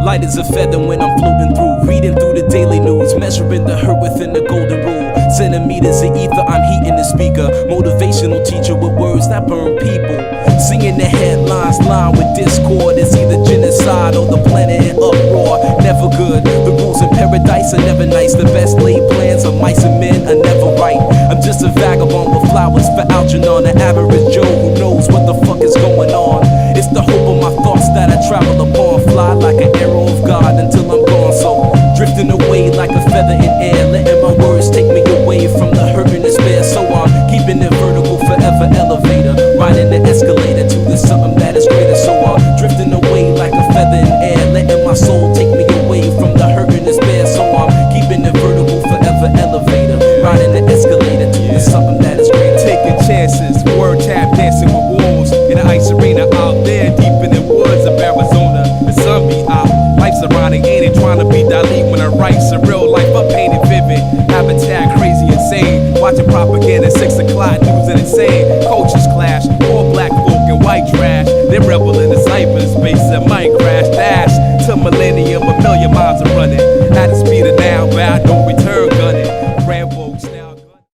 Light as a feather when I'm floating through, reading through the daily news, measuring the hurt within the golden rule. Centimeters of ether, I'm heating the speaker. Motivational teacher with words that burn people. Singing the headlines, lined with discord. It's either genocide or the planet in uproar. Never good, the rules in paradise are never nice. The best laid plans of mice and men are never right. I'm just a vagabond with flowers for Algernon, the average Joe who knows what the fuck is going on. It's the hope of my thoughts that I travel upon. Fly like an arrow of God until I'm gone. So drifting away like a feather in air, letting my words take me away from the hurt and despair. So I'm keeping it vertical, forever elevator, riding the escalator to the something that is greater. So I'm drifting away like a feather in air, letting my soul take me away from the hurt and despair. So I'm keeping it vertical, forever elevator, riding the escalator to the something that is greater. Taking chances, word tap dancing with wolves in the ice arena out there deep in the woods of Arizona. The sun be out, life's ironic, ain't it? Trying to be Dali when I write surreal life, I paint it vivid. Habitat crazy, insane. Watching propaganda, 6 o'clock news and insane. Cultures clash, poor black folk and white trash. They rebel in the cyberspace and might crash. Dash to millennium, a million miles are running. At the speed of now, bad